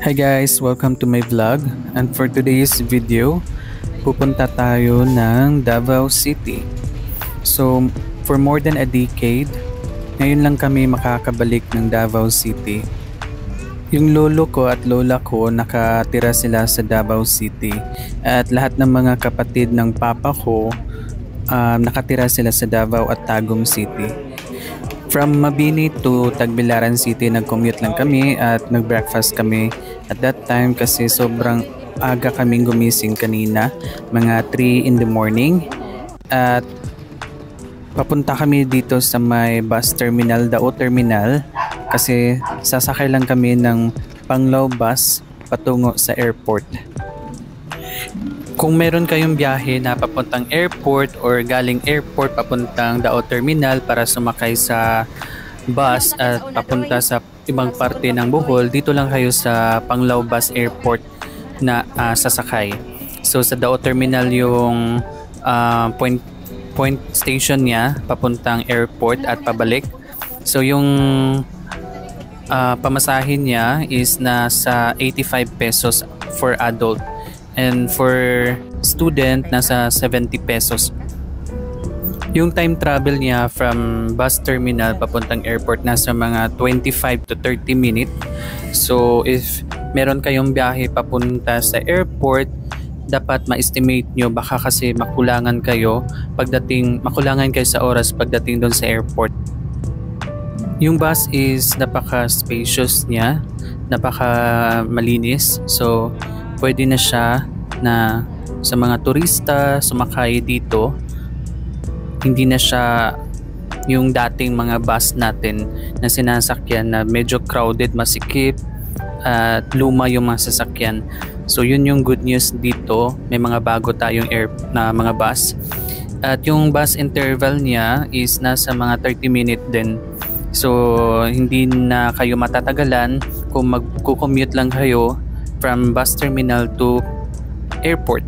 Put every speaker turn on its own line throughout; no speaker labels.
Hi guys, welcome to my vlog, and for today's video, pupunta tayo ng Davao City. So, for more than a decade, ngayon lang kami makakabalik ng Davao City. Yung lolo ko at lola ko nakatira sila sa Davao City, at lahat ng mga kapatid ng papa ko nakatira sila sa Davao at Tagum City. From Mabini to Tagbilaran City, nag-commute lang kami at nag-breakfast kami at that time kasi sobrang aga kaming gumising kanina, mga 3 in the morning. At papunta kami dito sa may bus terminal, Dao Terminal, kasi sasakay lang kami ng Panglao bus patungo sa airport. Kung meron kayong biyahe na papuntang airport or galing airport papuntang Dao Terminal para sumakay sa bus at papunta sa ibang parte ng Bohol, dito lang kayo sa Panglao Bus Airport na sasakay. So sa Dao Terminal yung point station niya papuntang airport at pabalik. So yung pamasahin niya is nasa 85 pesos for adult. And for student, nasa 70 pesos. Yung time travel niya from bus terminal papuntang airport nasa mga 25 to 30 minutes. So if meron kayong biyahe papunta sa airport, dapat ma-estimate nyo, baka kasi makulangan kayo sa oras pagdating doon sa airport. Yung bus is napaka-spacious niya, napaka-malinis. So pwede na siya na sa mga turista sumakay dito. Hindi na siya yung dating mga bus natin na sinasakyan na medyo crowded, masikip at luma yung mga sasakyan. So yun yung good news dito, may mga bago tayong mga bus. At yung bus interval niya is nasa mga 30 minutes din. So hindi na kayo matatagalan kung magko-commute lang kayo from bus terminal to airport.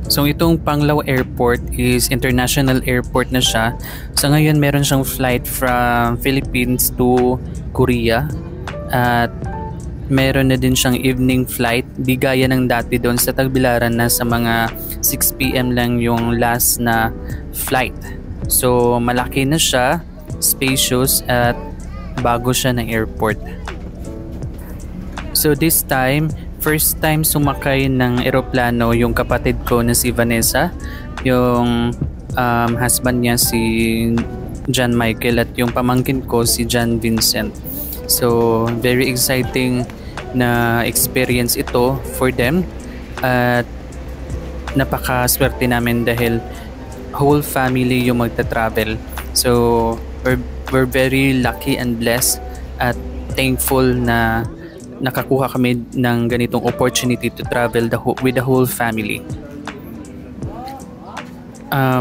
So itong Panglao Airport is international airport na siya. So ngayon meron siyang flight from Philippines to Korea at meron na din siyang evening flight. Di gaya ng dati doon sa Tagbilaran na sa mga 6 PM lang yung last na flight. So malaki na siya, spacious at bago siya ng airport. So this time, first time sumakay ng eroplano yung kapatid ko na si Vanessa, yung husband niya si John Michael at yung pamangkin ko si John Vincent. So very exciting na experience ito for them at napakaswerte namin dahil whole family yung magta-travel. So we're very lucky and blessed at thankful na nakakuha kami ng ganitong opportunity to travel with the whole family.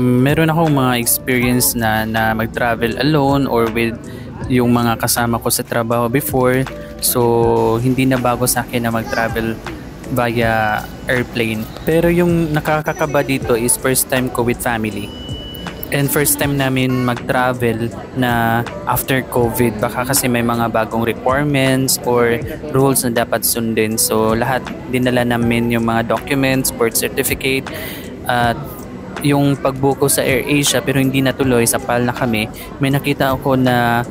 Meron akong mga experience na mag-travel alone or with yung mga kasama ko sa trabaho before. So hindi na bago sa akin na mag-travel via airplane. Pero yung nakakakaba dito is first time ko with family. And first time namin mag-travel na after COVID, baka kasi may mga bagong requirements or rules na dapat sundin. So lahat dinala namin yung mga documents, birth certificate, at yung pagbuko sa AirAsia pero hindi natuloy, sa PAL na kami. May nakita ako na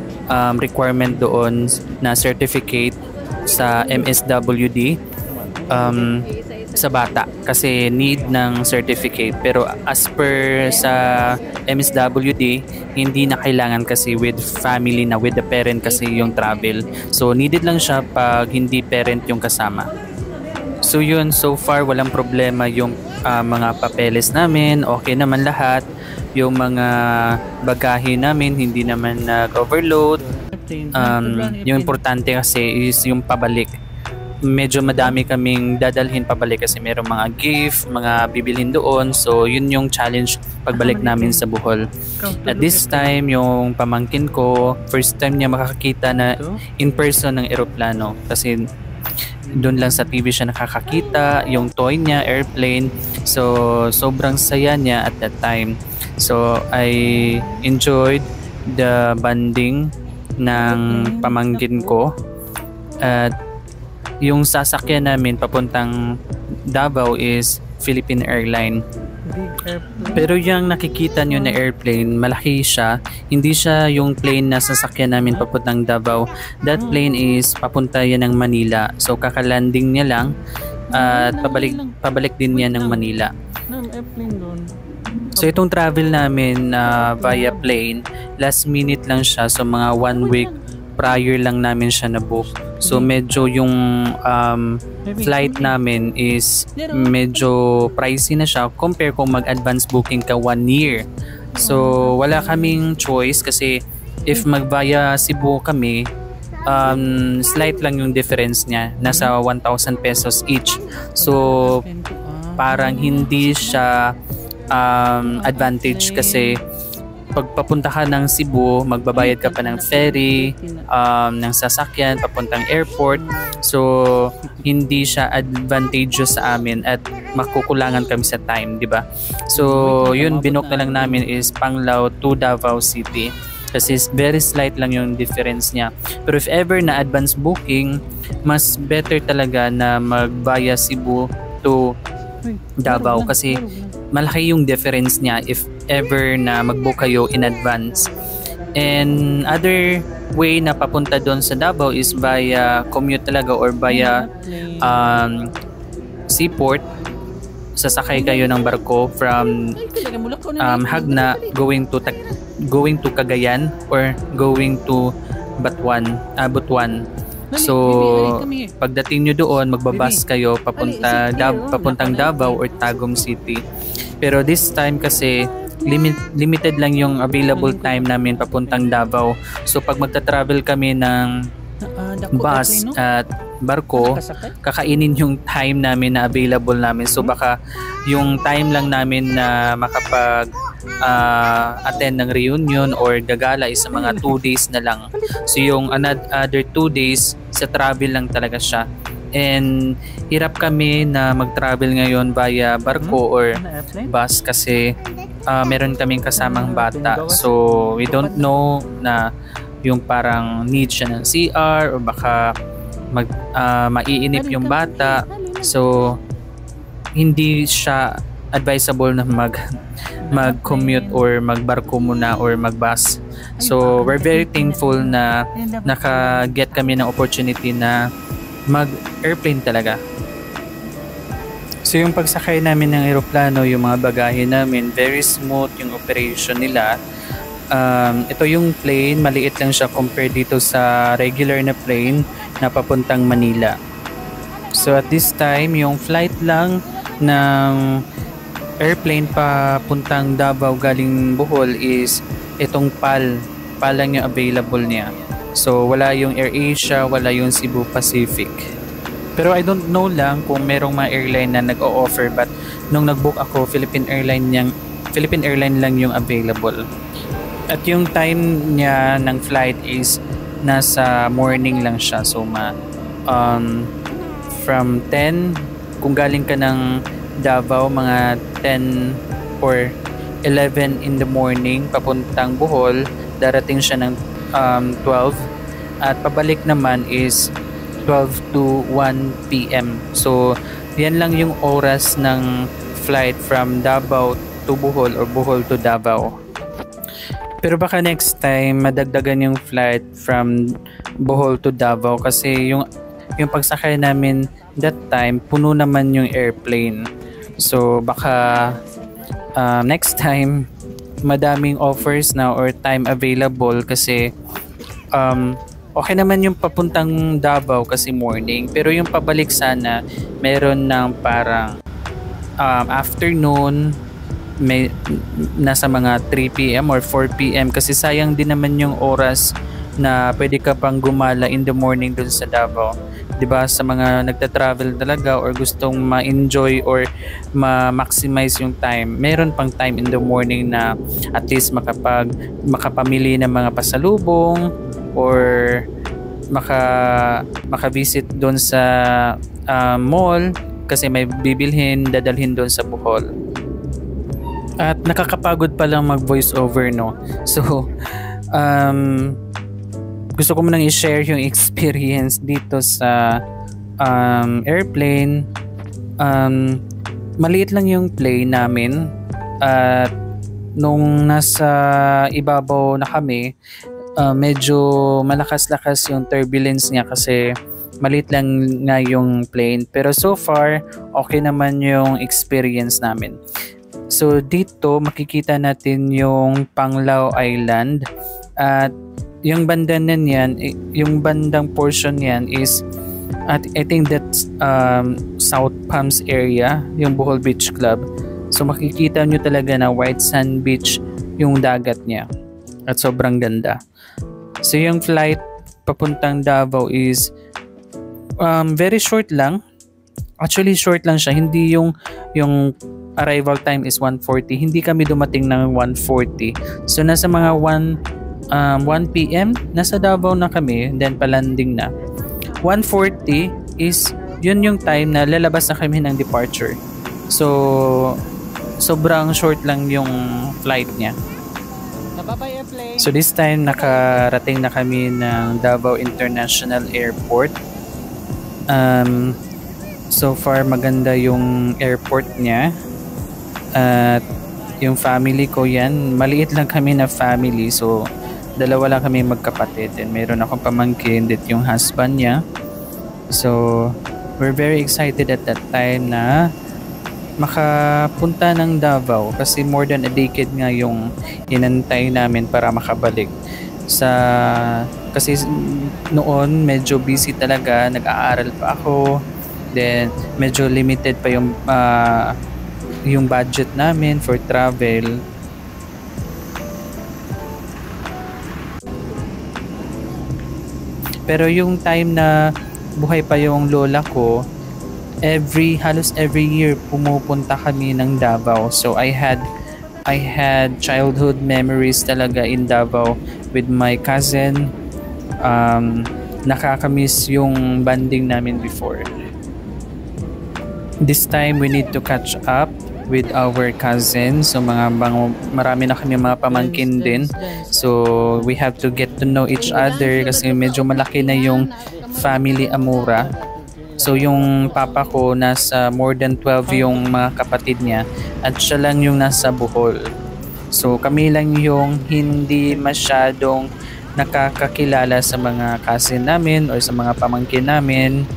requirement doon na certificate sa MSWD sa bata kasi need ng certificate, pero as per sa MSWD hindi na kailangan kasi with family na, with the parent kasi yung travel. So needed lang siya pag hindi parent yung kasama. So yun, so far walang problema yung mga papeles namin, okay naman lahat. Yung mga bagahe namin hindi naman nag-overload. Yung importante kasi is yung pabalik. Medyo madami kaming dadalhin pabalik kasi mayroong mga gift, mga bibilhin doon. So yun yung challenge pagbalik namin sa Bohol. At this time, yung pamangkin ko, first time niya makakakita na in person ng eroplano. Kasi doon lang sa TV siya nakakakita, yung toy niya, airplane. So sobrang saya niya at that time. So I enjoyed the bonding ng pamangkin ko. At yung sasakyan namin papuntang Davao is Philippine Airline.
Big airplane.
Pero yung nakikita nyo na airplane, malaki siya. Hindi siya yung plane na sasakyan namin papuntang Davao. That plane is papunta yan ng Manila. So kakalanding niya lang at pabalik din yan ng Manila.
Airplane doon.
So itong travel namin via plane, last minute lang siya. So mga 1 week prior lang namin siya na-book. So medyo yung flight namin is medyo pricey na siya compare kung mag-advance booking ka 1 year. So wala kaming choice kasi if mag-via Cebu kami, slight lang yung difference niya. Nasa 1,000 pesos each. So parang hindi siya advantage kasi pag papunta ka ng Cebu, magbabayad ka pa ng ferry, ng sasakyan, papuntang airport. So, hindi siya advantageous sa amin at makukulangan kami sa time, di ba? So, yun, binook na lang namin is Panglao to Davao City. Kasi very slight lang yung difference niya. Pero if ever na advance booking, mas better talaga na mag-via Cebu to Davao kasi malaki yung difference niya if ever na mag-book kayo in advance. And other way na papunta doon sa Davao is via commute talaga or via seaport. Sasakay kayo ng barko from Hagna going to Cagayan or going to Butuan. So, pagdating nyo doon, magbabas kayo papuntang Davao or Tagum City. Pero this time kasi, limited lang yung available time namin papuntang Davao. So, pag magta-travel kami ng bus at barko, kakainin yung time namin na available namin. So, baka yung time lang namin na makapag attend ng reunion or gagala is sa mga 2 days na lang. So yung other 2 days sa travel lang talaga siya. And hirap kami na mag-travel ngayon via barko or bus kasi meron kaming kasamang bata. So we don't know na yung parang need siya ng CR or baka maiinip yung bata. So hindi siya advisable na mag-commute or magbarko muna or magbus. So, we're very thankful na naka-get kami ng opportunity na mag-airplane talaga. So, yung pagsakay namin ng aeroplano, yung mga bagahe namin, very smooth yung operation nila. Ito yung plane, maliit lang siya compared dito sa regular na plane na papuntang Manila. So, at this time, yung flight lang ng airplane papuntang Davao galing Bohol is itong PAL lang yung available niya. So wala yung AirAsia, wala yung Cebu Pacific. Pero I don't know lang kung merong mga airline na nag-o-offer, but nung nag-book ako, Philippine Airline lang yung available. At yung time niya ng flight is nasa morning lang siya. So from 10, kung galing ka ng Davao, mga 10 or 11 in the morning papuntang Bohol, darating siya ng 12 at pabalik naman is 12 to 1 p.m. So yan lang yung oras ng flight from Davao to Bohol or Bohol to Davao. Pero baka next time madagdagan yung flight from Bohol to Davao kasi yung pagsakay namin that time puno naman yung airplane. So baka next time madaming offers na or time available kasi okay naman yung papuntang Davao kasi morning, pero yung pabalik sana meron ng parang afternoon, may nasa mga 3 p.m. or 4 p.m. kasi sayang din naman yung oras na pwede ka pang gumala in the morning dun sa Davao. 'Di ba, sa mga nagta-travel talaga or gustong ma-enjoy or ma-maximize yung time, meron pang time in the morning na at least makapamili ng mga pasalubong or maka-visit doon sa mall kasi may bibilhin, dadalhin doon sa Bohol. At nakakapagod pa lang mag-voice over, no? So gusto ko munang i-share yung experience dito sa airplane. Maliit lang yung plane namin at nung nasa ibabaw na kami, medyo malakas-lakas yung turbulence niya kasi maliit lang nga yung plane. Pero so far, okay naman yung experience namin. So dito makikita natin yung Panglao Island at yung banda niyan, yung bandang portion niyan is at I think that's South Palms area, yung Bohol Beach Club. So makikita nyo talaga na white sand beach yung dagat niya at sobrang ganda. So yung flight papuntang Davao is very short lang. Actually short lang siya, hindi yung arrival time is 1:40. Hindi kami dumating ng 1:40. So nasa mga 1 PM nasa Davao na kami, then palanding na. 1:40 is yun yung time na lalabas na kami ng departure. So sobrang short lang yung flight niya. So this time nakarating na kami ng Davao International Airport. So far maganda yung airport niya. At yung family ko yan, maliit lang kami na family. So dalawa lang kami magkapatid, and meron akong pamangkin dit yung husband niya. So we're very excited at that time na makapunta ng Davao kasi more than a decade nga yung inantay namin para makabalik kasi noon medyo busy talaga, nag-aaral pa ako, then medyo limited pa yung budget namin for travel. Pero yung time na buhay pa yung lola ko, halos every year pumupunta kami ng Davao. So I had childhood memories talaga in Davao with my cousin. Nakakamiss yung bonding namin before. This time we need to catch up with our cousins. So marami na kami mga pamangkin din. So we have to get to know each other kasi medyo malaki na yung family Amura. So yung papa ko nasa more than 12 yung mga kapatid niya at siya lang yung nasa Bohol. So kami lang yung hindi masyadong nakakakilala sa mga cousin namin or sa mga pamangkin namin.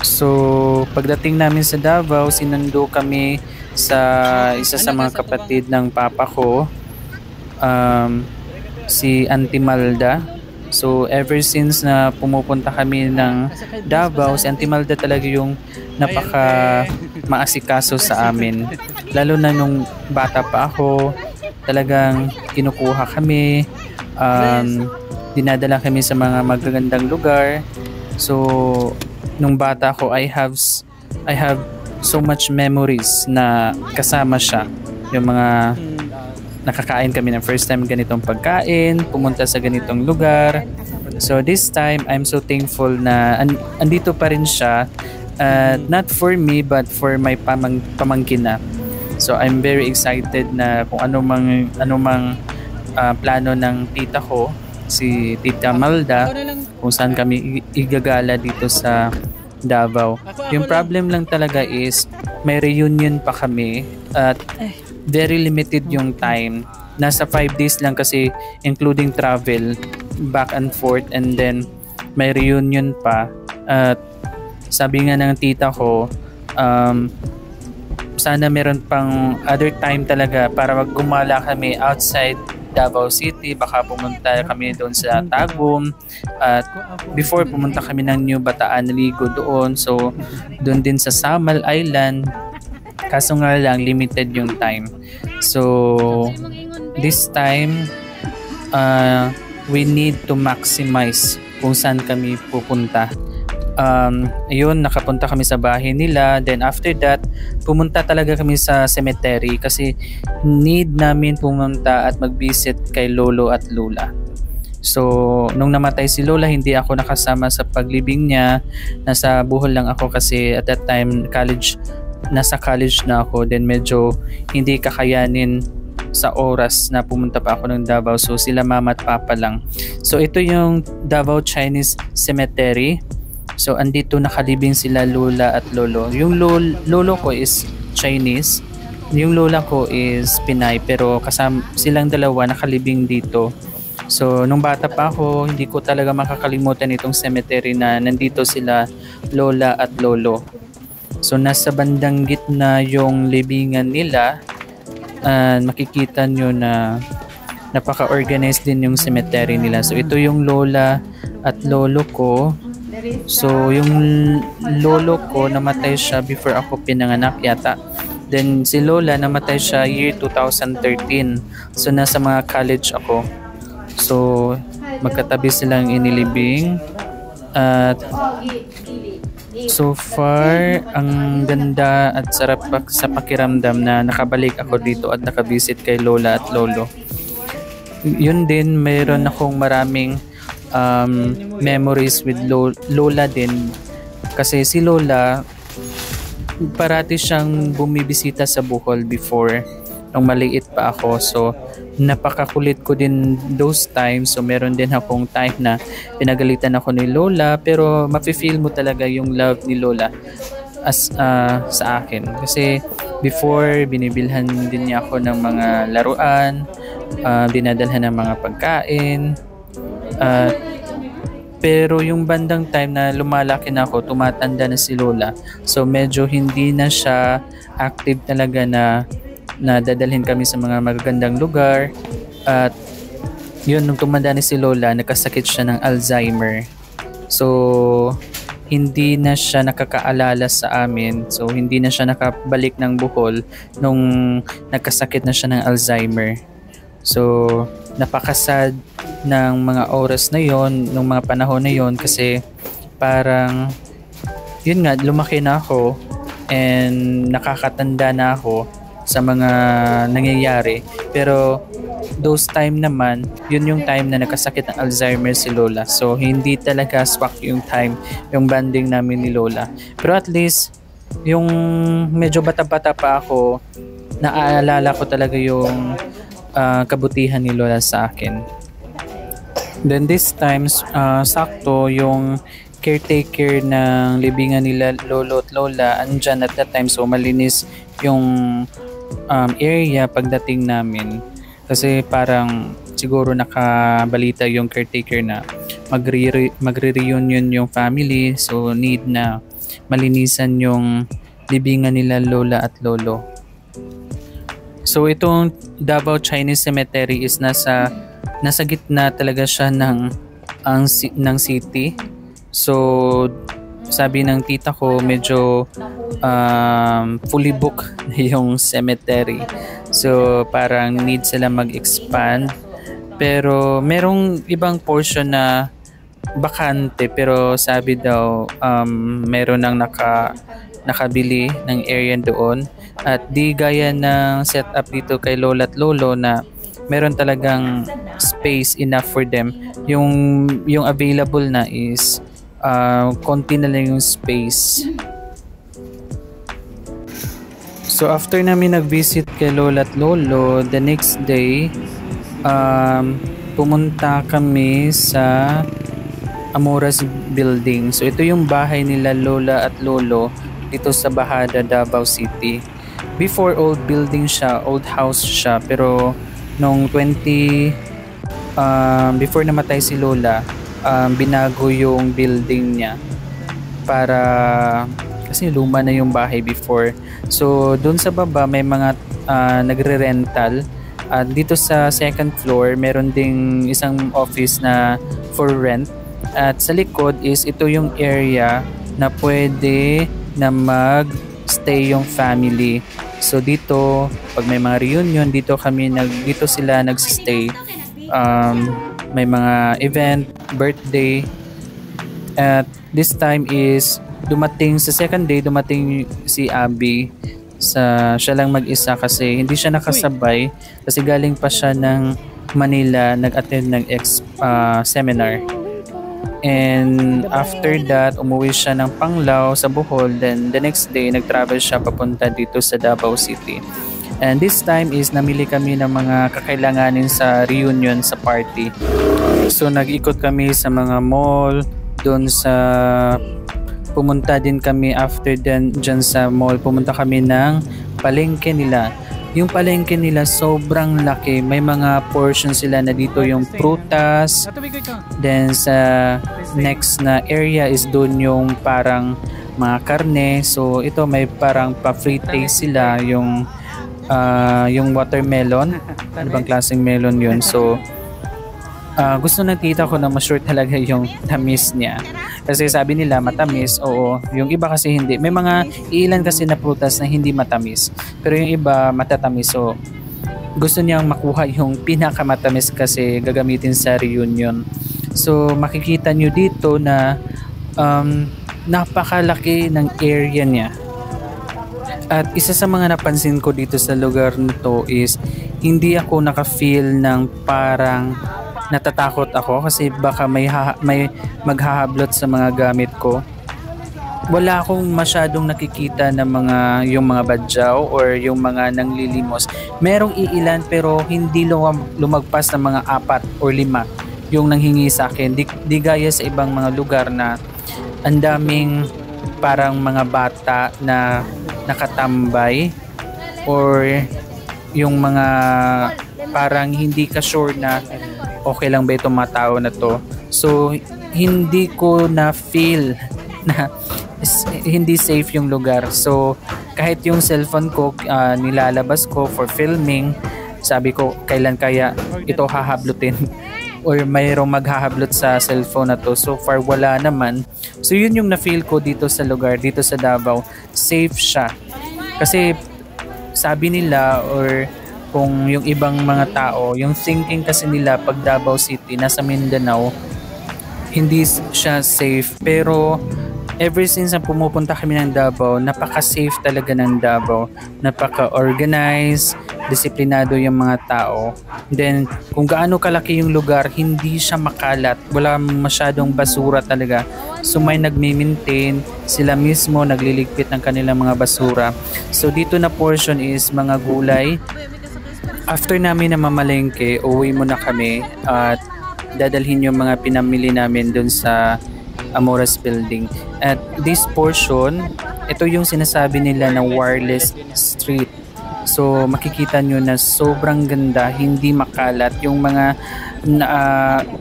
So pagdating namin sa Davao, sinundo kami sa isa sa mga kapatid ng papa ko, si Auntie Malda. So ever since na pumupunta kami ng Davao, si Auntie Malda talaga yung napaka maasikaso sa amin. Lalo na nung bata pa ako, talagang kinukuha kami, dinadala kami sa mga magagandang lugar. So nung bata ako, I have so much memories na kasama siya. Yung mga nakakain kami ng first time ganitong pagkain, pumunta sa ganitong lugar. So this time, I'm so thankful na andito pa rin siya. Not for me, but for my pamangkin na. So I'm very excited na kung ano mang plano ng tita ko, si Tita Malda, kung saan kami igagala dito sa Davao. Yung problem lang talaga is may reunion pa kami at very limited yung time. Nasa 5 days lang kasi including travel back and forth, and then may reunion pa. At sabi nga ng tita ko, sana meron pang other time talaga para gumala kami outside Davao City. Baka pumunta kami doon sa Tagum, at before pumunta kami ng New Bataan, naligo doon. So doon din sa Samal Island, kaso nga lang limited yung time. So this time we need to maximize kung saan kami pupunta. Ayun, nakapunta kami sa bahay nila. Then after that, pumunta talaga kami sa cemetery kasi need namin pumunta at mag-visit kay lolo at lola. So nung namatay si lola, hindi ako nakasama sa paglibing niya. Nasa Bohol lang ako kasi at that time nasa college na ako, then medyo hindi kakayanin sa oras na pumunta pa ako ng Davao. So sila mama at papa lang. So ito yung Davao Chinese Cemetery. So andito nakalibing sila lola at lolo. Yung lolo ko is Chinese, yung lola ko is Pinay, pero kasama silang dalawa nakalibing dito. So nung bata pa ako, hindi ko talaga makakalimutan itong cemetery na nandito sila lola at lolo. So nasa bandang gitna yung libingan nila. Makikita nyo na napaka-organized din yung cemetery nila. So ito yung lola at lolo ko. So yung lolo ko namatay siya before ako pinanganak yata. Then si lola namatay siya year 2013. So nasa mga college ako. So magkatabi silang inilibing. At so far ang ganda at sarap sa pakiramdam na nakabalik ako dito at nakabisit kay lola at lolo. Yun din, mayroon akong maraming memories with lola din. Kasi si lola parati siyang bumibisita sa Bohol before nung maliit pa ako. So napakakulit ko din those times. So meron din akong time na pinagalitan ako ni lola, pero mafe-feel mo talaga yung love ni lola as sa akin. Kasi before binibilhan din niya ako ng mga laruan, dinadalhan ng mga pagkain. Pero yung bandang time na lumalaki na ako, tumatanda na si lola. So medyo hindi na siya active talaga na dadalhin kami sa mga magagandang lugar. At yun, nung tumanda na si lola, nagkasakit siya ng Alzheimer. So hindi na siya nakakaalala sa amin. So hindi na siya nakabalik ng Bohol nung nagkasakit na siya ng Alzheimer. So napakasad ng mga oras na yon, ng mga panahon na yon, kasi parang yun nga, lumaki na ako and nakakatanda na ako sa mga nangyayari. Pero those time naman, yun yung time na nagkasakit ng Alzheimer si lola. So hindi talaga swak yung time, yung banding namin ni lola. Pero at least yung medyo bata-bata pa ako, naaalala ko talaga yung kabutihan ni lola sa akin. Then this times, sakto yung caretaker ng libingan nila lolo at lola andyan at that time. So malinis yung area pagdating namin. Kasi parang siguro nakabalita yung caretaker na magre-reunion yung family. So need na malinisan yung libingan nila lola at lolo. So itong Davao Chinese Cemetery is nasa gitna talaga siya ng city. So sabi ng tita ko, medyo fully booked yung cemetery. So parang need sila mag-expand. Pero merong ibang portion na bakante, pero sabi daw meron nang nakabili ng area doon. At di gaya ng setup dito kay lola at lolo na meron talagang space enough for them. Yung available na is konti na lang yung space. So after namin nag-visit kay lola at lolo, the next day pumunta kami sa Amoras Building. So ito yung bahay nila lola at lolo dito sa Bahada, Davao City. Before, old building siya, old house siya, pero nung before namatay si lola, binago yung building niya kasi luma na yung bahay before. So doon sa baba may mga nagre-rental. Dito sa second floor meron ding isang office na for rent. At sa likod is ito yung area na pwede na mag-stay yung family. So dito, pag may mga reunion, dito sila nag-stay. May mga event, birthday. At this time is sa second day, dumating si Abby. Siya lang mag-isa kasi hindi siya nakasabay kasi galing pa siya ng Manila, nag-attend ng seminar. And after that, umuwi siya ng Panglao sa Bohol. Then the next day, nag-travel siya papunta dito sa Davao City. And this time is namili kami ng mga kakailanganin sa reunion sa party. So nag-ikot kami sa mga mall, doon sa pumunta din kami after dyan sa mall. Pumunta kami ng palengke nila. Yung palengke nila sobrang laki. May mga portion sila na dito yung prutas. Then sa next na area is doon yung parang mga karne. So ito may parang pa-free taste sila yung watermelon. Ano bang klaseng melon yun? So gusto ng tita ko na ma-sure talaga yung tamis niya. Kasi sabi nila matamis, oo. Yung iba kasi hindi. May mga ilan kasi na prutas na hindi matamis. Pero yung iba matatamis. So gusto niyang makuha yung pinakamatamis kasi gagamitin sa reunion. So makikita nyo dito na napakalaki ng area niya. At isa sa mga napansin ko dito sa lugar nito is hindi ako naka-feel ng parang natatakot ako kasi baka may maghahablot sa mga gamit ko. Wala akong masyadong nakikita ng yung mga badyaw or yung mga nanglilimos. Merong iilan pero hindi lumagpas ng mga 4 or 5 yung nanghingi sa akin. Di gaya sa ibang mga lugar na ang daming parang mga bata na nakatambay or yung mga parang hindi ka sure na okay lang ba itong mga tao na to. So hindi ko na feel na hindi safe yung lugar. So kahit yung cellphone ko nilalabas ko for filming, sabi ko kailan kaya ito hahablutin or mayroong maghahablot sa cellphone na to. So far wala naman. So yun yung na-feel ko dito sa lugar, dito sa Davao. Safe siya. Kasi sabi nila or kung yung ibang mga tao, yung thinking kasi nila pag Davao City, nasa Mindanao, hindi siya safe. Pero ever since na pumupunta kami ng Davao, napaka-safe talaga ng Davao. Napaka-organized, disiplinado yung mga tao. Then, kung gaano kalaki yung lugar, hindi siya makalat. Wala masyadong basura talaga. So may nagme-maintain, sila mismo nagliligpit ng kanilang mga basura. So dito na portion is mga gulay. After namin na mamalengke, uwi muna kami at dadalhin yung mga pinamili namin dun sa Amoras Building. At this portion, ito yung sinasabi nila na wireless street. So makikita nyo na sobrang ganda, hindi makalat. Yung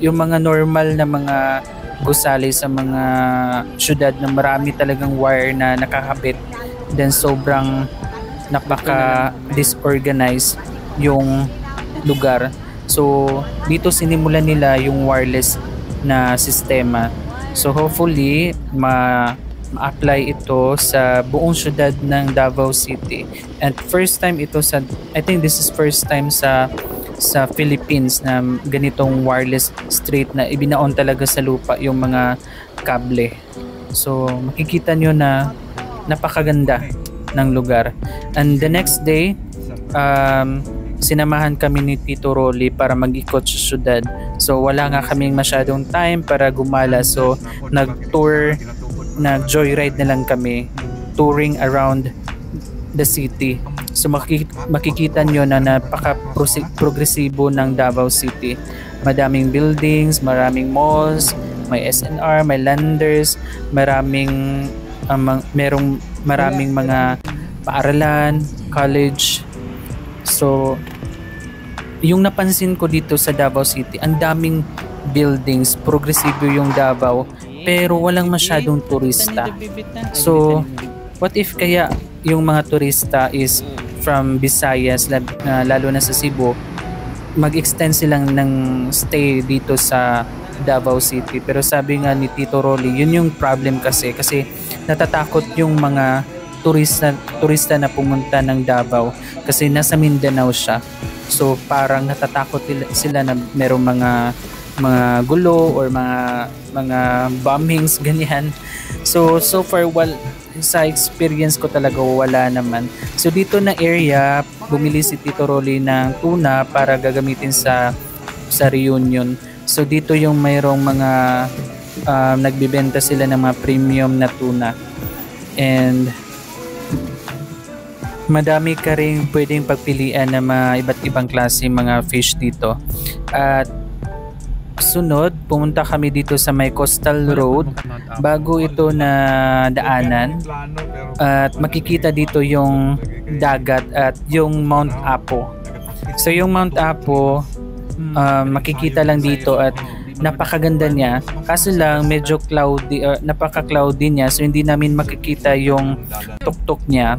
mga normal na mga gusali sa mga syudad na marami talagang wire na nakakabit. Then sobrang napaka-disorganized yung lugar. So dito sinimulan nila yung wireless na sistema. So hopefully ma-apply ito sa buong syudad ng Davao City. And first time ito I think this is first time sa Philippines na ganitong wireless street na ibinaon talaga sa lupa yung mga kable. So makikita nyo na napakaganda ng lugar. And the next day, sinamahan kami ni Tito Rolly para mag-ikot sa syudad. So wala nga kaming masyadong time para gumala. So nag-joyride na lang kami, touring around the city. So makikita nyo na napaka-progresibo ng Davao City. Madaming buildings, maraming malls, may SNR, may landers, maraming mga paaralan, college. So yung napansin ko dito sa Davao City, ang daming buildings, progresibo yung Davao, pero walang masyadong turista. So what if kaya yung mga turista is from Visayas, lalo na sa Cebu, mag-extend silang ng stay dito sa Davao City? Pero sabi nga ni Tito Rolly, yun yung problem kasi natatakot yung mga turista na pumunta ng Davao kasi nasa Mindanao siya. So parang natatakot sila na merong mga gulo or mga bombings ganyan. So far sa experience ko talaga wala naman. So dito na area, bumili si Tito Rolly ng tuna para gagamitin sa reunion. So dito yung mayroong mga nagbibenta sila ng mga premium na tuna. And madami ka rin pwedeng pagpilian ng mga iba't ibang klase mga fish dito. At sunod, pumunta kami dito sa may Coastal Road bago ito na daanan. At makikita dito yung dagat at yung Mount Apo. So yung Mount Apo, makikita lang dito at napakaganda niya. Kaso lang medyo cloudy, napaka-cloudy niya, so hindi namin makikita yung tuktok niya.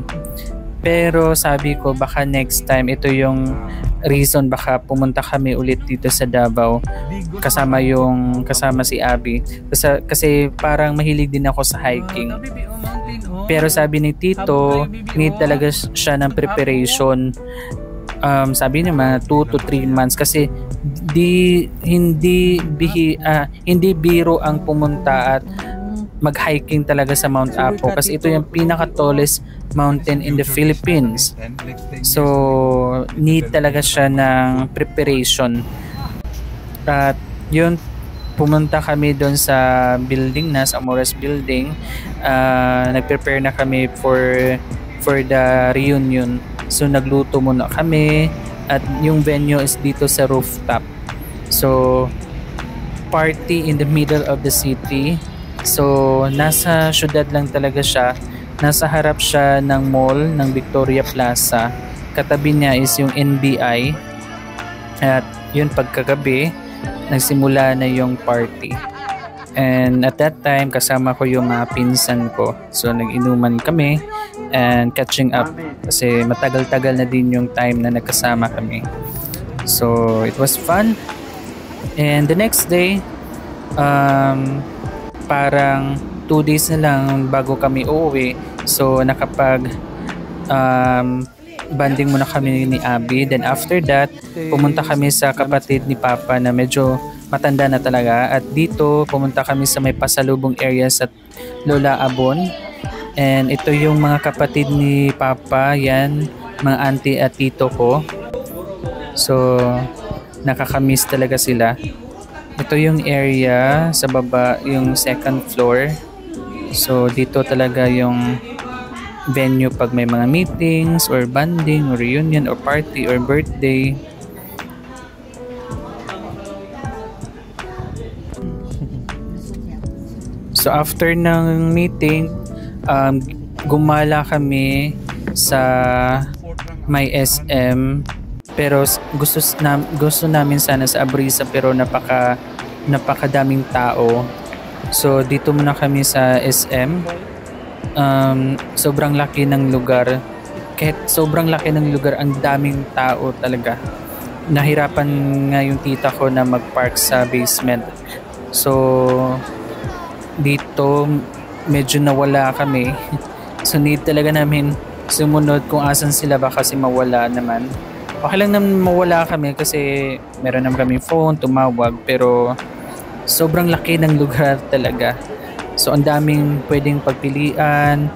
Pero sabi ko baka next time ito yung reason baka pumunta kami ulit dito sa Davao kasama si Abby. Kasi parang mahilig din ako sa hiking. Pero sabi ni Tito, need talaga siya ng preparation. Sabi niya mga 2 to 3 months kasi hindi biro ang pumunta at mag-hiking talaga sa Mount Apo kasi ito yung pinaka-tallest mountain in the Philippines. So, need talaga siya ng preparation. At yun, pumunta kami doon sa building sa Amores Building. Nag-prepare na kami for the reunion. So, nagluto muna kami at yung venue is dito sa rooftop. So, party in the middle of the city. So, nasa syudad lang talaga siya. Nasa harap siya ng mall ng Victoria Plaza. Katabi niya is yung NBI. At yun pagkagabi, nagsimula na yung party. And at that time, kasama ko yung mga pinsan ko. So, nag-inuman kami and catching up. Kasi matagal-tagal na din yung time na nagkasama kami. So, it was fun. And the next day, parang 2 days na lang bago kami uuwi. So banding muna kami ni Abby. Then after that, pumunta kami sa kapatid ni Papa na medyo matanda na talaga. At dito, pumunta kami sa may pasalubong area sa Lola Abon. And ito yung mga kapatid ni Papa. Yan, mga auntie at tito ko. So, nakakamiss talaga sila. Ito yung area sa baba, yung second floor. So dito talaga yung venue pag may mga meetings or bonding or reunion or party or birthday. So after ng meeting, gumala kami sa may SM. Pero gusto namin sana sa Abrisa pero napakadaming tao. So dito muna kami sa SM. Sobrang laki ng lugar. Kahit sobrang laki ng lugar, ang daming tao talaga. Nahirapan nga yung tita ko na mag-park sa basement. So dito medyo nawala kami. So need talaga namin sumunod kung asan sila ba kasi mawala naman. Okay lang naman mawala kami kasi meron naman kaming phone, tumawag, pero sobrang laki ng lugar talaga. So ang daming pwedeng pagpilian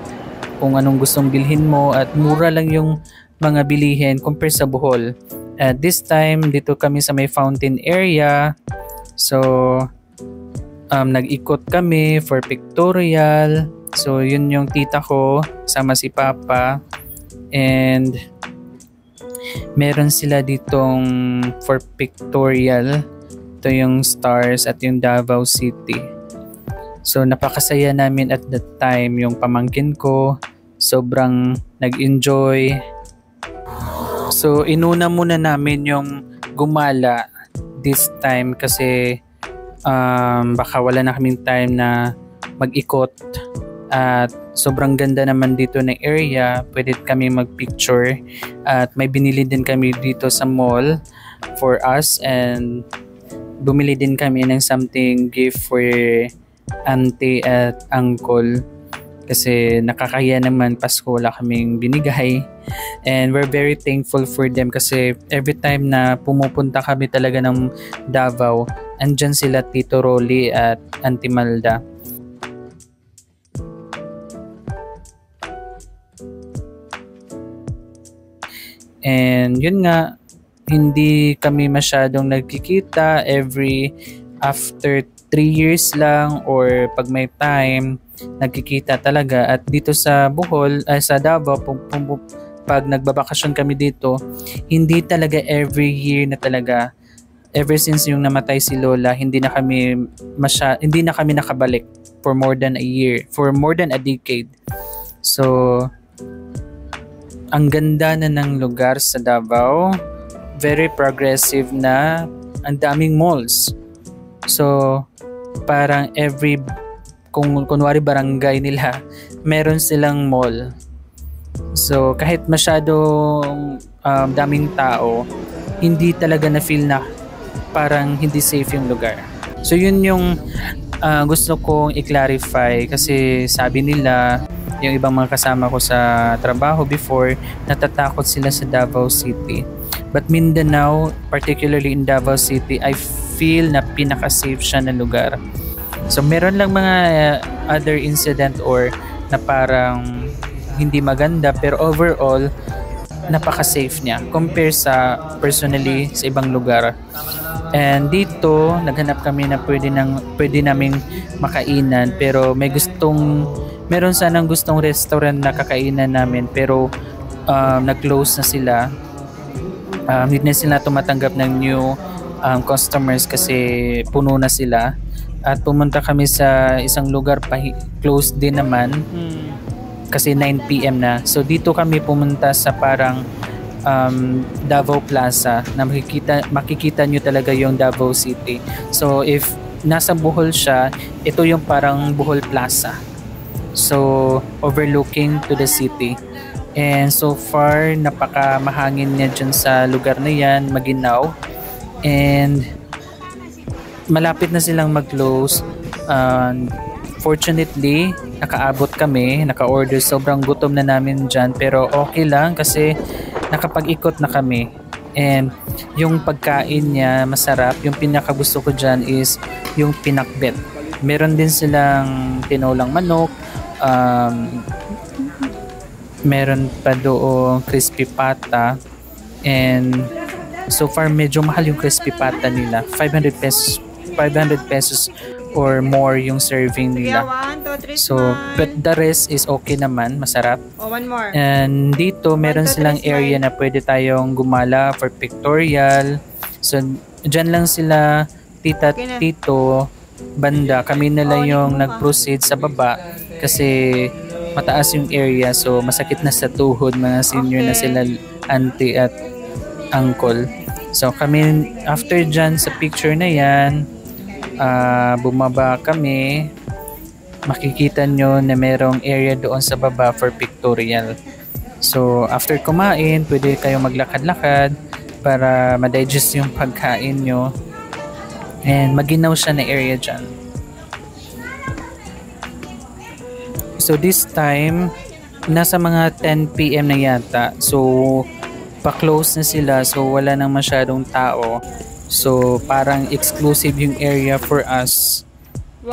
kung anong gustong bilhin mo at mura lang yung mga bilihin compare sa Bohol. At this time, dito kami sa may fountain area. So nag-ikot kami for pictorial. So yun yung tita ko, sama si Papa. And meron sila ditong for pictorial. Ito yung stars at yung Davao City. So napakasaya namin at that time. Yung pamangkin ko sobrang nag-enjoy. So inuna muna namin yung gumala this time kasi baka wala na kaming time na mag-ikot. At sobrang ganda naman dito ng area. Pwede kami mag-picture. At may binili din kami dito sa mall for us. And bumili din kami ng something gift for auntie at uncle. Kasi nakakaya naman Pasko wala kaming binigay. And we're very thankful for them kasi every time na pumupunta kami talaga ng Davao, andyan sila Tito Rolly at Auntie Malda. And yun nga, hindi kami masyadong nagkikita every after 3 years lang or pag may time, nagkikita talaga. At dito sa Bohol, sa Davao, pag nagbabakasyon kami dito, hindi talaga every year na talaga. ever since yung namatay si Lola, hindi na kami nakabalik for more than a year, for more than a decade. So, ang ganda na ng lugar sa Davao, very progressive na, ang daming malls. So, parang kung kunwari barangay nila, meron silang mall. So, kahit masyadong daming tao, hindi talaga na feel na parang hindi safe yung lugar. So, yun yung gusto kong i-clarify kasi sabi nila, yung ibang mga kasama ko sa trabaho before, natatakot sila sa Davao City. But Mindanao, particularly in Davao City, I feel na pinaka-safe siya na lugar. So meron lang mga other incident or na parang hindi maganda, pero overall, napaka-safe niya compare sa personally sa ibang lugar. And dito, naghanap kami na pwede naming makainan, pero meron sanang gustong restaurant na kakainan namin, pero nag-close na sila. Hindi na sila tumatanggap ng new customers kasi puno na sila. At pumunta kami sa isang lugar closed din naman kasi 9 PM na. So dito kami pumunta sa parang Davao Plaza na makikita nyo talaga yung Davao City. So if nasa Bohol siya, ito yung parang Bohol Plaza. So overlooking to the city. And so far, napaka mahangin niya dyan sa lugar na yan, maginaw. And malapit na silang mag-close. Fortunately, nakaabot kami, naka-order. Sobrang gutom na namin dyan. Pero okay lang kasi nakapag-ikot na kami. And yung pagkain niya masarap. Yung pinakagusto ko dyan is yung pinakbet. Meron din silang tinolang manok. Meron pa doon crispy pata. And so far medyo mahal yung crispy pata nila. 500 pesos or more yung serving nila. So, but the rest is okay naman, masarap.
One more.
And dito meron silang area na pwede tayong gumala for pictorial. So, dyan lang sila tito, banda. Kami na lang yung nag-proceed sa baba kasi mataas yung area, so masakit na sa tuhod, mga senior na sila, auntie at uncle. So kami, after dyan sa picture na yan, bumaba kami, makikita nyo na merong area doon sa baba for pictorial. So after kumain, pwede kayong maglakad-lakad para ma-digest yung pagkain nyo and maginaw siya na area dyan. So this time, nasa mga 10 PM na yata. So pa-close na sila, so wala nang masyadong tao. So parang exclusive yung area for us.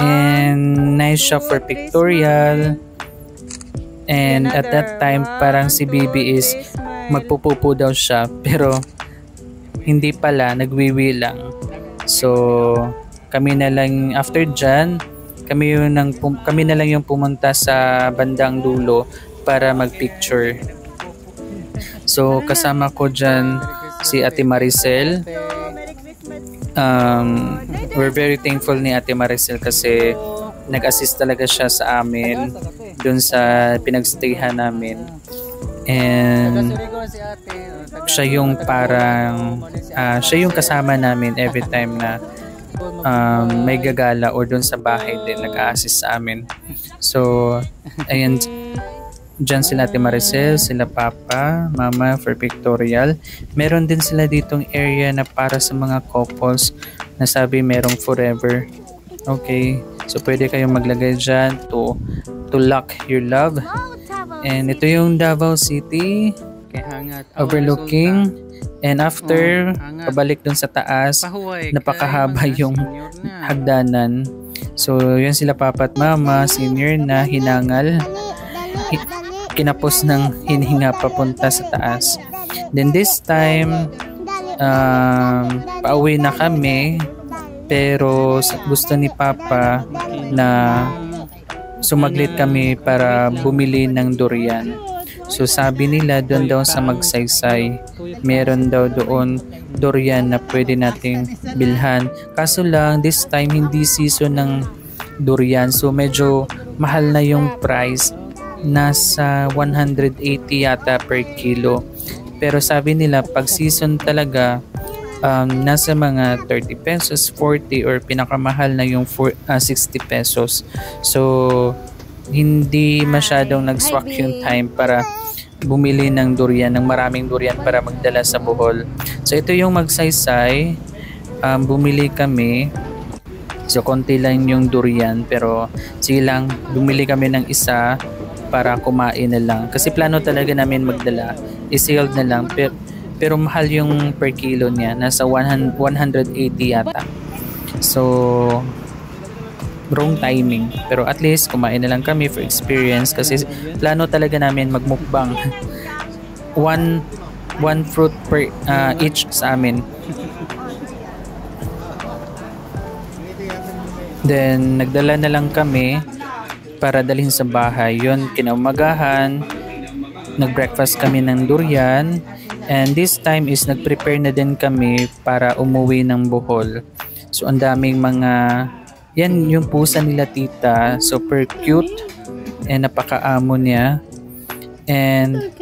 And nice siya for pictorial. And at that time, parang si Bibi is magpupupo daw siya. Pero hindi pala, nagwiwi lang. So kami na lang after dyan, kami na lang yung pumunta sa bandang dulo para magpicture. So kasama ko dyan si Ate Maricel. We're very thankful ni Ate Maricel kasi nag-assist talaga siya sa amin dun sa pinagstayhan namin. And siya yung siya yung kasama namin every time na may gagala or doon sa bahay din nag-a-assist sa amin. So ayan, dyan sila Ate Maricel, sila Papa, Mama for pictorial. Meron din sila ditong area na para sa mga couples na sabi merong forever. Okay, so pwede kayong maglagay dyan to lock your love. And ito yung Davao City overlooking. And after, pabalik dun sa taas, napakahaba yung hagdanan. So, yun sila Papa at Mama, senior na, hinangal. Kinapos ng hinihinga papunta sa taas. Then this time, pauwi na kami. Pero gusto ni Papa na sumaglit kami para bumili ng durian. So sabi nila doon daw sa Magsaysay, meron daw doon durian na pwede nating bilhan. Kaso lang this time hindi season ng durian, so medyo mahal na yung price. Nasa 180 yata per kilo. Pero sabi nila pag season talaga, nasa mga 30 pesos, 40 or pinakamahal na yung 60 pesos. So hindi masyadong nag-swak yung time para bumili ng durian, ng maraming durian para magdala sa Bohol. So ito yung Magsaysay. Bumili kami. So konti lang yung durian, pero sige lang, bumili kami ng isa para kumain na lang. Kasi plano talaga namin magdala. I-sealed na lang. Pero mahal yung per kilo niya. Nasa 180 yata. So wrong timing. Pero at least kumain na lang kami for experience. Kasi plano talaga namin magmukbang. one fruit per each sa amin. Then nagdala na lang kami para dalhin sa bahay. Yun, kinaumagahan, nag-breakfast kami ng durian, and this time is nag-prepare na din kami para umuwi ng Bohol. So ang daming mga, yan yung pusa nila tita, super cute, and napakaamo niya, and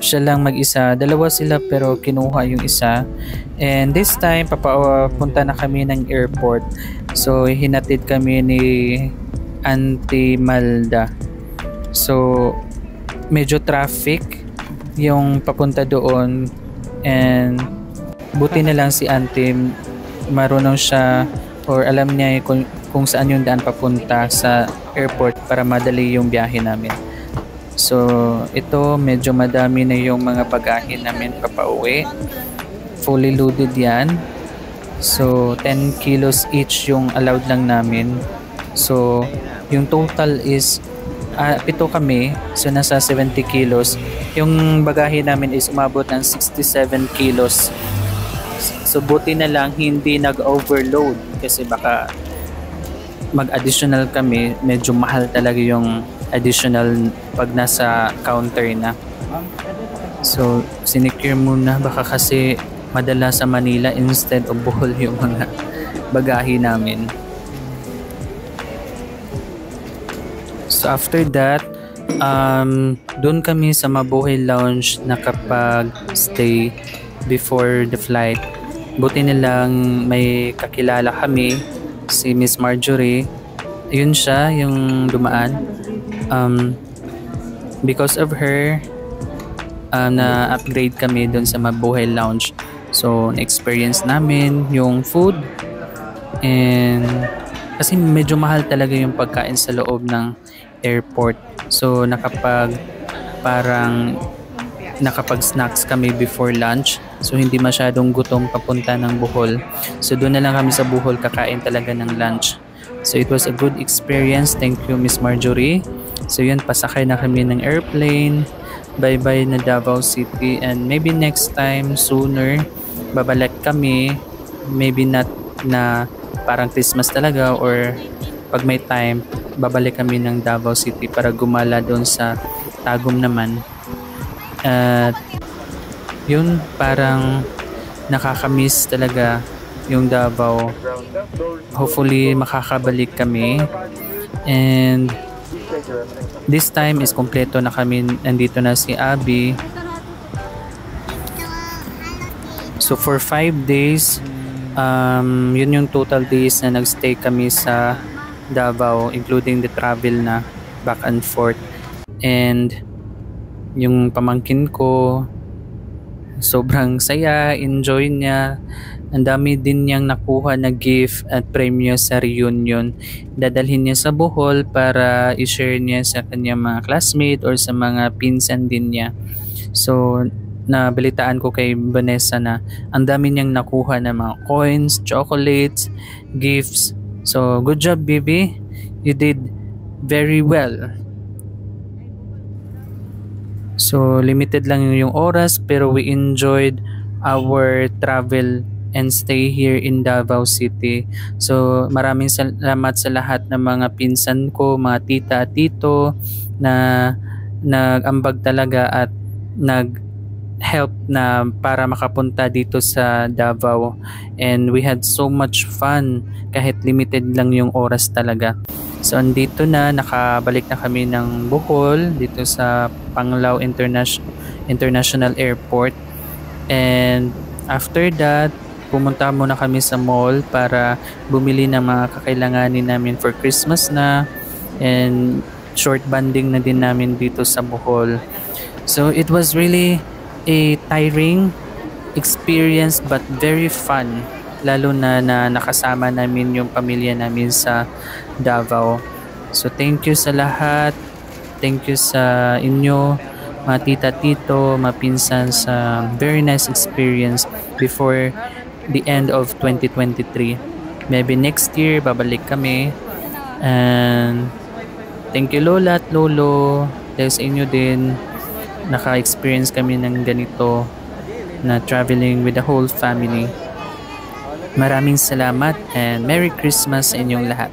siya lang mag-isa. Dalawa sila pero kinuha yung isa. And this time, papapunta na kami ng airport. So, hinatid kami ni Auntie Malda. So, medyo traffic yung papunta doon. And buti na lang si Auntie, marunong siya or alam niya kung saan yung daan papunta sa airport para madali yung biyahe namin. So, ito medyo madami na yung mga bagahe namin papauwi. Fully loaded yan. So, 10 kilos each yung allowed lang namin. So, yung total is 7 kami. So, nasa 70 kilos. Yung bagahe namin is umabot ng 67 kilos. So, buti na lang hindi nag-overload kasi baka mag-additional kami. Medyo mahal talaga yung additional pag nasa counter na. So, sinecure muna baka kasi madala sa Manila instead of Bohol yung mga bagahe namin. So, after that, doon kami sa Mabuhay Lounge nakapag-stay before the flight. Buti na lang may kakilala kami, si Miss Marjorie. Yun siya, yung dumaan. Because of her, na-upgrade kami doon sa Mabuhay Lounge. So, na-experience namin yung food. And kasi medyo mahal talaga yung pagkain sa loob ng airport. So, nakapag-snacks kami before lunch. So, hindi masyadong gutom papunta ng Bohol. So, doon na lang kami sa Bohol kakain talaga ng lunch. So, it was a good experience. Thank you, Miss Marjorie. So, yun, pasakay na kami ng airplane. Bye-bye na Davao City. And maybe next time, sooner, babalik kami. Maybe not na parang Christmas talaga or pag may time, babalik kami ng Davao City para gumala doon sa Tagum naman. At yun, parang nakakamiss talaga yung Davao. Hopefully makakabalik kami. And this time is kompleto na kami. Nandito na si Abby. So for 5 days, yun yung total days na nagstay kami sa Davao, including the travel na back and forth. And yung pamangkin ko, sobrang saya, enjoy niya. Ang dami din niyang nakuha na gift at premyo sa reunion. Dadalhin niya sa Bohol para i-share niya sa kanyang mga classmate or sa mga pinsan din niya. So, nabalitaan ko kay Vanessa na ang dami niyang nakuha na mga coins, chocolates, gifts. So, good job, baby. You did very well. So, limited lang yung oras pero we enjoyed our travel and stay here in Davao City. So, maraming salamat sa lahat ng mga pinsan ko, mga tita at tito na nag-ambag talaga at nag-help na para makapunta dito sa Davao. And we had so much fun kahit limited lang yung oras talaga. So andito na, nakabalik na kami ng Bohol dito sa Panglao International Airport. And after that, pumunta muna kami sa mall para bumili ng mga kakailanganin namin for Christmas na, and short banding na din namin dito sa Bohol. So it was really a tiring experience but very fun, lalo na nakasama namin yung pamilya namin sa Davao. So thank you sa lahat. Thank you sa inyo, mga tita, tito, mga pinsan, sa very nice experience before the end of 2023. Maybe next year babalik kami. And thank you lola at lolo. Dahil sa inyo din naka-experience kami ng ganito na traveling with the whole family. Maraming salamat and Merry Christmas sa inyong lahat.